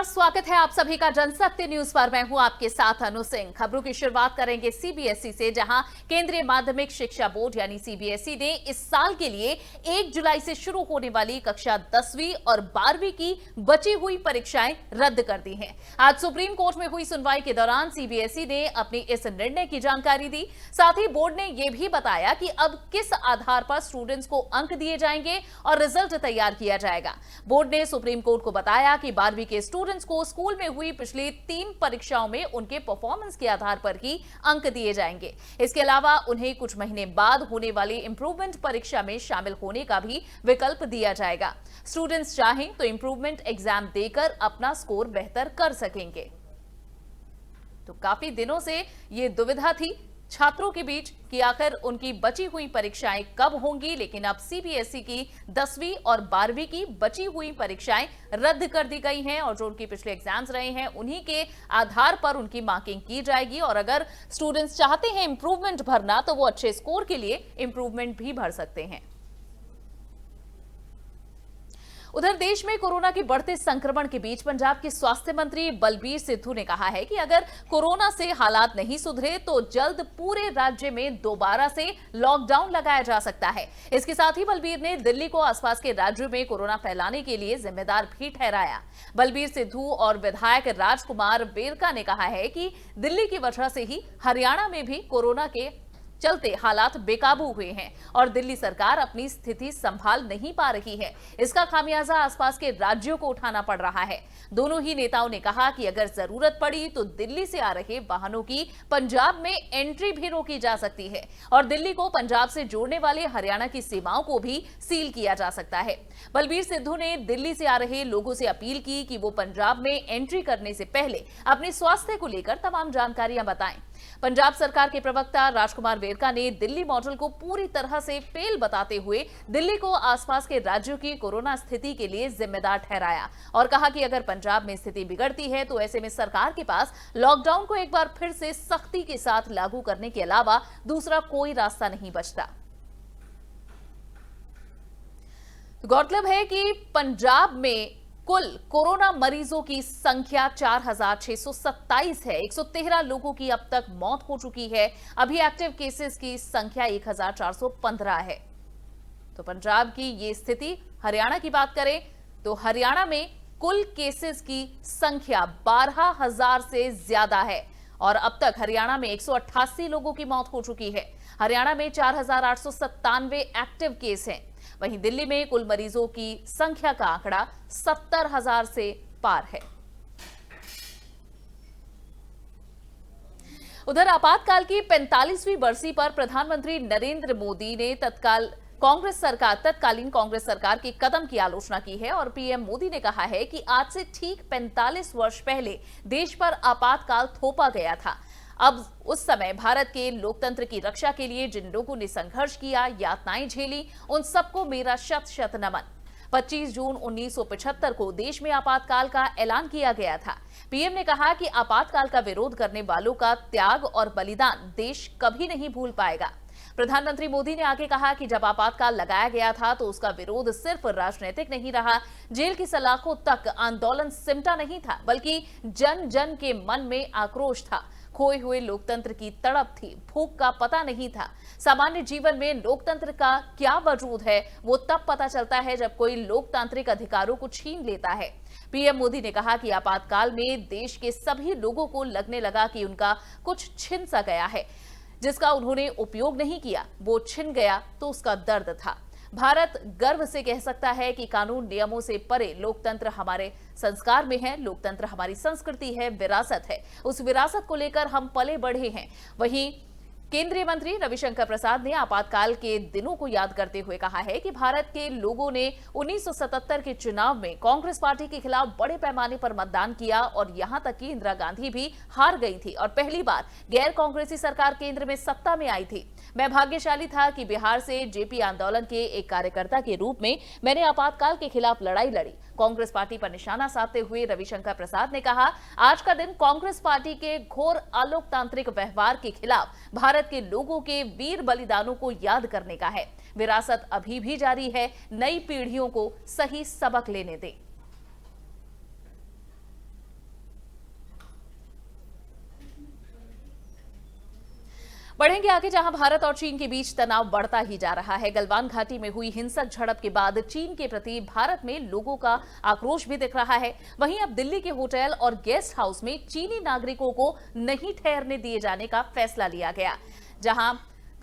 स्वागत है आप सभी का जनसत्य न्यूज पर। मैं हूं आपके साथ अनु सिंह। खबरों की शुरुआत करेंगे सीबीएसई से, जहां केंद्रीय माध्यमिक शिक्षा बोर्ड यानी सीबीएसई ने इस साल के लिए 1 जुलाई से शुरू होने वाली कक्षा 10वीं और 12वीं की बची हुई परीक्षाएं रद्द कर दी हैं। आज सुप्रीम कोर्ट में हुई सुनवाई के दौरान सीबीएसई ने अपनी इस निर्णय की जानकारी दी। साथ ही बोर्ड ने यह भी बताया कि अब किस आधार पर स्टूडेंट्स को अंक दिए जाएंगे और रिजल्ट तैयार किया जाएगा। बोर्ड ने सुप्रीम कोर्ट को बताया कि 12वीं के स्टूडेंट्स को स्कूल में हुई पिछली 3 परीक्षाओं में उनके परफॉर्मेंस के आधार पर ही अंक दिए जाएंगे। इसके अलावा उन्हें कुछ महीने बाद होने वाली इंप्रूवमेंट परीक्षा में शामिल होने का भी विकल्प दिया जाएगा। स्टूडेंट्स चाहें तो इंप्रूवमेंट एग्जाम देकर अपना स्कोर बेहतर कर सकेंगे। तो काफी दिनों से ये दुविधा थी छात्रों के बीच कि आखिर उनकी बची हुई परीक्षाएं कब होंगी, लेकिन अब सीबीएसई की 10वीं और 12वीं की बची हुई परीक्षाएं रद्द कर दी गई हैं और जो उनके पिछले एग्जाम्स रहे हैं उन्हीं के आधार पर उनकी मार्किंग की जाएगी। और अगर स्टूडेंट्स चाहते हैं इंप्रूवमेंट भरना तो वो अच्छे स्कोर के लिए इंप्रूवमेंट भी भर सकते हैं। उधर देश में कोरोना के बढ़ते संक्रमण के बीच पंजाब के स्वास्थ्य मंत्री बलबीर सिद्धू ने कहा है कि अगर कोरोना से हालात नहीं सुधरे तो जल्द पूरे राज्य में दोबारा से लॉकडाउन लगाया जा सकता है। इसके साथ ही बलबीर ने दिल्ली को आसपास के राज्यों में कोरोना फैलाने के लिए जिम्मेदार भी ठहराया। बलबीर सिद्धू और विधायक राजकुमार वेरका ने कहा है कि दिल्ली की वजह से ही हरियाणा में भी कोरोना के चलते हालात बेकाबू हुए हैं और दिल्ली सरकार अपनी स्थिति संभाल नहीं पा रही है। इसका खामियाजा आसपास के राज्यों को उठाना पड़ रहा है। दोनों ही नेताओं ने कहा कि अगर जरूरत पड़ी तो दिल्ली से आ रहे वाहनों की पंजाब में एंट्री भी रोकी जा सकती है और दिल्ली को पंजाब से जोड़ने वाले हरियाणा की सीमाओं को भी सील किया जा सकता है। बलबीर सिद्धू ने दिल्ली से आ रहे लोगों से अपील की कि वो पंजाब में एंट्री करने से पहले अपने स्वास्थ्य को लेकर तमाम जानकारियां बताएं। पंजाब सरकार के प्रवक्ता राजकुमार वेरका ने दिल्ली मॉडल को पूरी तरह से फेल बताते हुए दिल्ली को आसपास के राज्यों की कोरोना स्थिति के लिए जिम्मेदार ठहराया और कहा कि अगर पंजाब में स्थिति बिगड़ती है तो ऐसे में सरकार के पास लॉकडाउन को एक बार फिर से सख्ती के साथ लागू करने के अलावा दूसरा कोई रास्ता नहीं बचता। गौरतलब है कि पंजाब में कुल कोरोना मरीजों की संख्या 4,627 है। 113 लोगों की अब तक मौत हो चुकी है। अभी एक्टिव केसेस की संख्या 1,415 है। तो पंजाब की ये स्थिति। हरियाणा की बात करें तो हरियाणा में कुल केसेस की संख्या 12,000 से ज्यादा है और अब तक हरियाणा में 188 लोगों की मौत हो चुकी है। हरियाणा में 4,897 एक्टिव केस हैं। वहीं दिल्ली में कुल मरीजों की संख्या का आंकड़ा 70,000 से पार है। उधर आपातकाल की 45वीं बरसी पर प्रधानमंत्री नरेंद्र मोदी ने तत्कालीन कांग्रेस सरकार के कदम की आलोचना की है और पीएम मोदी ने कहा है कि आज से ठीक 45 वर्ष पहले देश पर आपातकाल थोपा गया था। अब उस समय भारत के लोकतंत्र की रक्षा के लिए जिन लोगों ने संघर्ष किया, यातनाएं झेली, उन सबको मेरा शत शत नमन। 25 जून 1975 को देश में आपातकाल का ऐलान किया गया था। पीएम ने कहा कि आपातकाल का विरोध करने वालों का त्याग और बलिदान देश कभी नहीं भूल पाएगा। प्रधानमंत्री मोदी ने आगे कहा कि जब आपातकाल लगाया गया था तो उसका विरोध सिर्फ राजनीतिक नहीं रहा। जेल की सलाखों तक आंदोलन सिमटा नहीं था, बल्कि जन जन के मन में आक्रोश था। खोए हुए लोकतंत्र की तड़प थी, भूख का पता नहीं था। सामान्य जीवन में लोकतंत्र का क्या वजूद है वो तब पता चलता है जब कोई लोकतांत्रिक अधिकारों को छीन लेता है। पीएम मोदी ने कहा कि आपातकाल में देश के सभी लोगों को लगने लगा कि उनका कुछ छिन सा गया है, जिसका उन्होंने उपयोग नहीं किया, वो छिन गया तो उसका दर्द था। भारत गर्व से कह सकता है कि कानून नियमों से परे लोकतंत्र हमारे संस्कार में है, लोकतंत्र हमारी संस्कृति है, विरासत है। उस विरासत को लेकर हम पले बढ़े हैं। वहीं केंद्रीय मंत्री रविशंकर प्रसाद ने आपातकाल के दिनों को याद करते हुए कहा है कि भारत के लोगों ने 1977 के चुनाव में कांग्रेस पार्टी के खिलाफ बड़े पैमाने पर मतदान किया और यहां तक कि इंदिरा गांधी भी हार गई थी और पहली बार गैर कांग्रेसी सरकार केंद्र में सत्ता में आई थी। मैं भाग्यशाली था कि बिहार से जेपी आंदोलन के एक कार्यकर्ता के रूप में मैंने आपातकाल के खिलाफ लड़ाई लड़ी। कांग्रेस पार्टी पर निशाना साधते हुए रविशंकर प्रसाद ने कहा, आज का दिन कांग्रेस पार्टी के घोर अलोकतांत्रिक व्यवहार के खिलाफ भारत के लोगों के वीर बलिदानों को याद करने का है। विरासत अभी भी जारी है, नई पीढ़ियों को सही सबक लेने दें। बढ़ेंगे आगे, जहां भारत और चीन के बीच तनाव बढ़ता ही जा रहा है। गलवान घाटी में हुई हिंसक झड़प के बाद चीन के प्रति भारत में लोगों का आक्रोश भी दिख रहा है। वहीं अब दिल्ली के होटल और गेस्ट हाउस में चीनी नागरिकों को नहीं ठहरने दिए जाने का फैसला लिया गया, जहां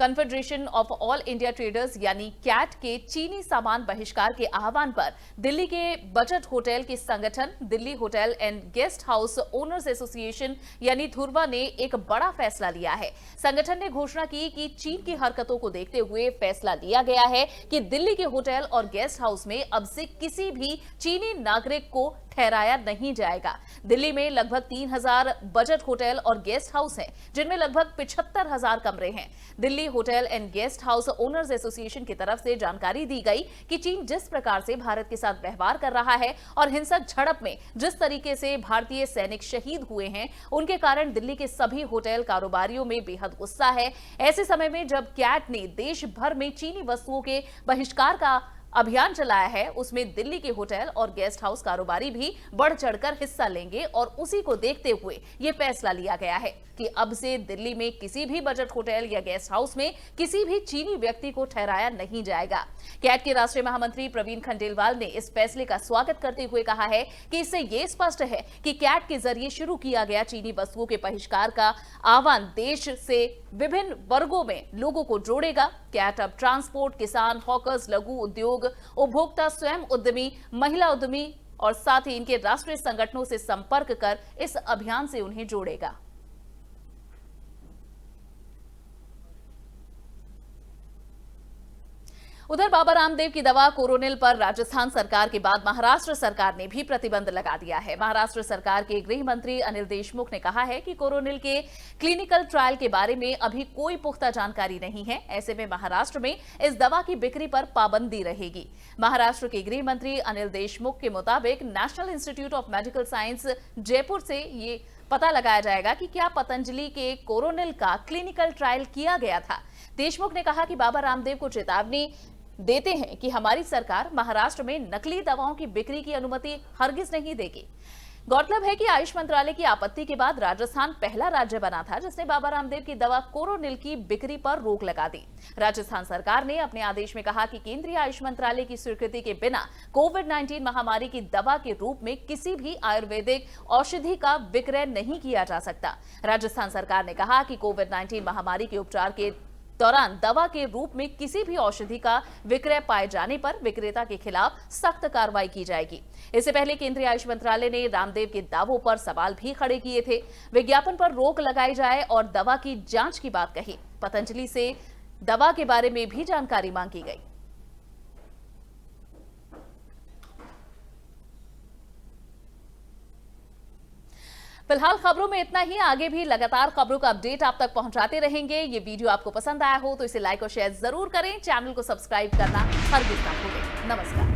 confederation of all India traders यानी कैट के चीनी सामान बहिष्कार के आह्वान पर दिल्ली के बजट होटल के संगठन Delhi hotel and guest house owners association यानी धुर्वा ने एक बड़ा फैसला लिया है। संगठन ने घोषणा की कि चीन की हरकतों को देखते हुए फैसला लिया गया है कि दिल्ली के होटल और गेस्ट हाउस में अब से किसी भी चीनी नागरिक को ठहराया नहीं जाएगा। दिल्ली में लगभग 3000 बजट होटल और गेस्ट हाउस हैं, जिनमें लगभग 75,000 कमरे हैं। Delhi hotel and guest house owners association की तरफ से जानकारी दी गई कि चीन जिस प्रकार से भारत के साथ व्यवहार कर रहा है और हिंसक झड़प में जिस तरीके से भारतीय सैनिक शहीद हुए हैं, उनके कारण दिल्ली के सभी होटल कारोबारियों में बेहद गुस्सा है। ऐसे समय में जब कैट ने देश भर में चीनी वस्तुओं के बहिष्कार का अभियान चलाया है, उसमें दिल्ली के होटल और गेस्ट हाउस कारोबारी भी बढ़ चढ़कर हिस्सा लेंगे और उसी को देखते हुए यह फैसला लिया गया है कि अब से दिल्ली में किसी भी बजट होटल या गेस्ट हाउस में किसी भी चीनी व्यक्ति को ठहराया नहीं जाएगा। कैट के राष्ट्रीय महामंत्री प्रवीण खंडेलवाल ने इस फैसले का स्वागत करते हुए कहा है कि इससे यह स्पष्ट है कि कैट के जरिए शुरू किया गया चीनी वस्तुओं के बहिष्कार का आह्वान देश से विभिन्न वर्गों में लोगों को जोड़ेगा। कैट अब ट्रांसपोर्ट, किसान, हॉकर्स, लघु उद्योग, उपभोक्ता, स्वयं उद्यमी, महिला उद्यमी और साथ ही इनके राष्ट्रीय संगठनों से संपर्क कर इस अभियान से उन्हें जोड़ेगा। उधर बाबा रामदेव की दवा कोरोनिल पर राजस्थान सरकार के बाद महाराष्ट्र सरकार ने भी प्रतिबंध लगा दिया है। महाराष्ट्र सरकार के गृह मंत्री अनिल देशमुख ने कहा है कि कोरोनिल के क्लिनिकल ट्रायल के बारे में अभी कोई पुख्ता जानकारी नहीं है। ऐसे में महाराष्ट्र में इस दवा की बिक्री पर पाबंदी रहेगी। महाराष्ट्र के गृह मंत्री अनिल देशमुख के मुताबिक national institute of medical science Jaipur से ये पता लगाया जाएगा कि क्या पतंजलि के कोरोनिल का क्लिनिकल ट्रायल किया गया था। देशमुख ने कहा कि बाबा रामदेव को चेतावनी देते हैं कि हमारी सरकार महाराष्ट्र में नकली दवाओं की बिक्री की अनुमति हरगिज नहीं देगी। गौरतलब है कि आयुष मंत्रालय की आपत्ति के बाद राजस्थान पहला राज्य बना था जिसने बाबा रामदेव की दवा कोरोनिल की बिक्री पर रोक लगा दी। राजस्थान सरकार ने अपने आदेश में कहा कि केंद्रीय आयुष मंत्रालय की स्वीकृति के बिना कोविड-19 महामारी की दवा के रूप में किसी भी आयुर्वेदिक औषधि का विक्रय नहीं किया जा सकता। राजस्थान सरकार ने कहा कि कोविड-19 महामारी के उपचार के दौरान दवा के रूप में किसी भी औषधि का विक्रय पाए जाने पर विक्रेता के खिलाफ सख्त कार्रवाई की जाएगी। इससे पहले केंद्रीय आयुष मंत्रालय ने रामदेव के दावों पर सवाल भी खड़े किए थे। विज्ञापन पर रोक लगाई जाए और दवा की जांच की बात कही। पतंजलि से दवा के बारे में भी जानकारी मांगी गई। फिलहाल खबरों में इतना ही। आगे भी लगातार खबरों का अपडेट आप तक पहुंचाते रहेंगे। ये वीडियो आपको पसंद आया हो तो इसे लाइक और शेयर जरूर करें। चैनल को सब्सक्राइब करना हरगिज ना भूलें। नमस्कार।